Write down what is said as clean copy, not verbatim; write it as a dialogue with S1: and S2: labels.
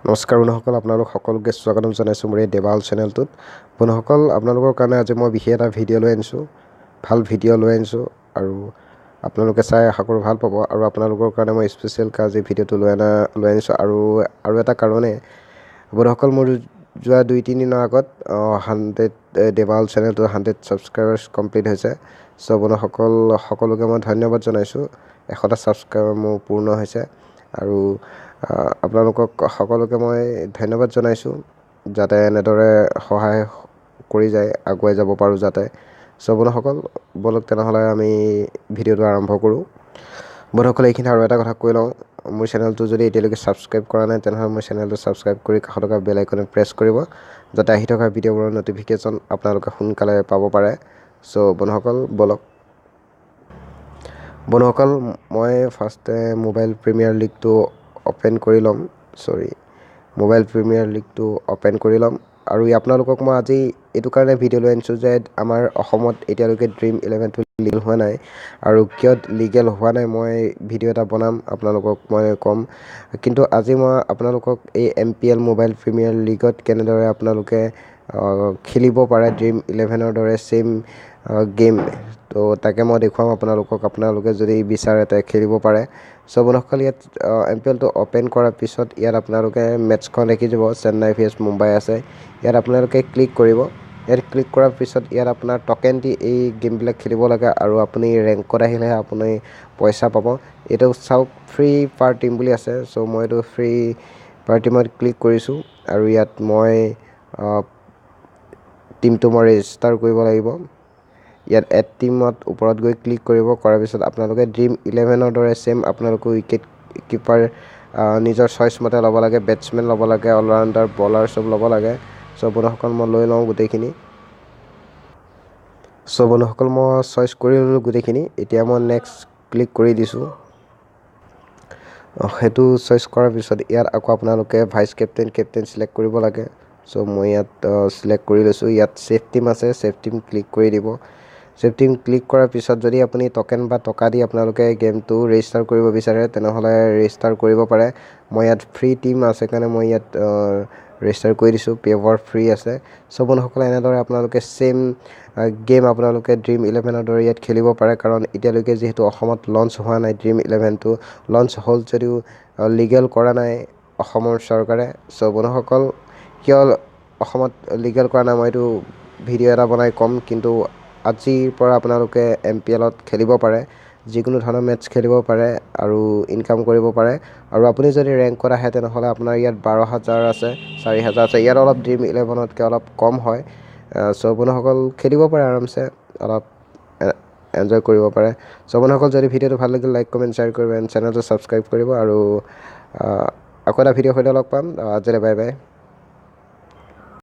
S1: নমস্কাৰ বন্ধুসকল, আপোনালোক সকলোকে স্বাগতম জনাইছোঁ মোৰ এই দেৱাল চেনেলটোত। বন্ধুসকল, আপোনালোকৰ কাৰণে আজি মই বিশেষ এটা ভিডিঅ' লৈ আনিছোঁ, ভাল ভিডিঅ' লৈ আনিছোঁ আৰু আপোনালোকে চাই আশা কৰোঁ ভাল পাব। আৰু আপোনালোকৰ কাৰণে মই স্পেচিয়েলকৈ আজি ভিডিঅ'টো লৈ আনিছোঁ আৰু এটা কাৰণে বন্ধুসকল, মোৰ যোৱা 2-3 দিনৰ আগত 100 দেৱাল চেনেলটো 100 ছাবস্ক্ৰাইবাৰ্ছ কমপ্লিট হৈছে। চ' বন্ধুসকল সকলোকে মই ধন্যবাদ জনাইছোঁ। 100টা ছাবস্ক্ৰাইবাৰ মোৰ পূৰ্ণ হৈছে আৰু আপোনালোকক সকলোকে মই ধন্যবাদ জনাইছোঁ, যাতে এনেদৰে সহায় কৰি যায় আগুৱাই যাব পাৰোঁ যাতে। চ' বন্ধুসকল ব'লক তেনেহ'লে আমি ভিডিঅ'টো আৰম্ভ কৰোঁ। বন্ধুসকল, এইখিনি আৰু এটা কথা কৈ লওঁ, মোৰ চেনেলটো যদি এতিয়ালৈকে ছাবস্ক্ৰাইব কৰা নাই তেনেহ'লে মোৰ চেনেলটো ছাবস্ক্ৰাইব কৰি কাষত থকা বেল আইকনত প্ৰেছ কৰিব, যাতে আহি থকা ভিডিঅ'বোৰৰ ন'টিফিকেশ্যন আপোনালোকে সোনকালে পাব পাৰে। চ' বন্ধুসকল মই ফাৰ্ষ্টে মোবাইল প্ৰিমিয়াৰ লীগটো অ'পেন কৰি ল'ম। মোবাইল প্ৰিমিয়াৰ লীগটো অ'পেন কৰি ল'ম। আৰু আপোনালোকক মই আজি এইটো কাৰণে ভিডিঅ' লৈ আনিছোঁ যে আমাৰ অসমত এতিয়ালৈকে Dream11টো লিগেল হোৱা নাই, আৰু কিয় লিগেল হোৱা নাই মই ভিডিঅ' এটা বনাম, আপোনালোকক মই ক'ম। কিন্তু আজি মই আপোনালোকক এই MPL মোবাইল প্ৰিমিয়াৰ লীগত কেনেদৰে আপোনালোকে খেলিব পাৰে Dream11ৰ দৰে ছেইম গেম, তো তাকে মই দেখুৱাম আপোনালোকে যদি বিচাৰে তে খেলিব পাৰে। চ' বন্ধুসকল, ইয়াত MPLটো অ'পেন কৰাৰ পিছত ইয়াত আপোনালোকে মেটছখন দেখি যাব, চেন্নাই vs মুম্বাই আছে। ইয়াত আপোনালোকে ক্লিক কৰিব। ইয়াত ক্লিক কৰাৰ পিছত ইয়াত আপোনাৰ টকেন দি এই গেমবিলাক খেলিব লাগে, আৰু আপুনি ৰেংকত আহিলেহে আপুনি পইচা পাব। এইটো চাওক, ফ্ৰী পাৰ টিম বুলি আছে। চ' মই এইটো ফ্ৰী পাৰ টিমত ক্লিক কৰিছোঁ, আৰু ইয়াত মই টিমটো মই ৰেজিষ্টাৰ কৰিব লাগিব। ইয়াত এড টিমত ওপৰত গৈ ক্লিক কৰিব, কৰাৰ পিছত আপোনালোকে Dream11ৰ দৰে ছেইম আপোনালোকে উইকেট কিপাৰ নিজৰ চইচ মতে ল'ব লাগে, বেটছমেন ল'ব লাগে, অলৰাউণ্ডাৰ, বলাৰ চব ল'ব লাগে। চ' বন্ধুসকল মই লৈ লওঁ গোটেইখিনি। চ' বন্ধুসকল মই চইচ কৰি ল'লোঁ গোটেইখিনি। এতিয়া মই নেক্সট ক্লিক কৰি দিছোঁ। সেইটো চইচ কৰাৰ পিছত ইয়াত আকৌ আপোনালোকে ভাইচ কেপ্টেইন চিলেক্ট কৰিব লাগে। চ' মই ইয়াত চিলেক্ট কৰি লৈছোঁ। ইয়াত ছেফ টিম আছে, ছেফ টিম ক্লিক কৰি দিব। ছেফ টিম ক্লিক কৰাৰ পিছত যদি আপুনি টকেন বা টকা দি আপোনালোকে গেমটো ৰেজিষ্টাৰ কৰিব বিচাৰে তেনেহ'লে ৰেজিষ্টাৰ কৰিব পাৰে। মই ইয়াত ফ্ৰী টিম আছে কাৰণে মই ইয়াত ৰেজিষ্টাৰ কৰি দিছোঁ, পে'ৱাৰ ফ্ৰী আছে। চ' বন্ধুসকলে এনেদৰে আপোনালোকে ছেইম গেম আপোনালোকে Dream11ৰ দৰে ইয়াত খেলিব পাৰে, কাৰণ এতিয়ালৈকে যিহেতু অসমত লঞ্চ হোৱা নাই, Dream11টো লঞ্চ হ'ল যদিও লিগেল কৰা নাই অসমৰ চৰকাৰে। চ' বন্ধুসকল, কিয় অসমত লিগেল কৰা নাই মই এইটো ভিডিঅ' এটা বনাই ক'ম, কিন্তু আজিৰ পৰা আপোনালোকে MPLত খেলিব পাৰে, যিকোনো ধৰণৰ মেটছ খেলিব পাৰে আৰু ইনকাম কৰিব পাৰে। আৰু আপুনি যদি ৰেংকত আহে তেনেহ'লে আপোনাৰ ইয়াত 12,000 আছে, 4,000 আছে। ইয়াত অলপ Dream11তকৈ অলপ কম হয়। চ' বন্ধুসকল খেলিব পাৰে আৰামছে, অলপ এনজয় কৰিব পাৰে। চ' বন্ধুসকল, যদি ভিডিঅ'টো ভাল লাগিল লাইক, কমেণ্ট, শ্বেয়াৰ কৰিব, এণ্ড চেনেলটো ছাবস্ক্ৰাইব কৰিব। আৰু আকৌ এটা ভিডিঅ'ৰ সৈতে লগ পাম। আজিলৈ বাই বাই।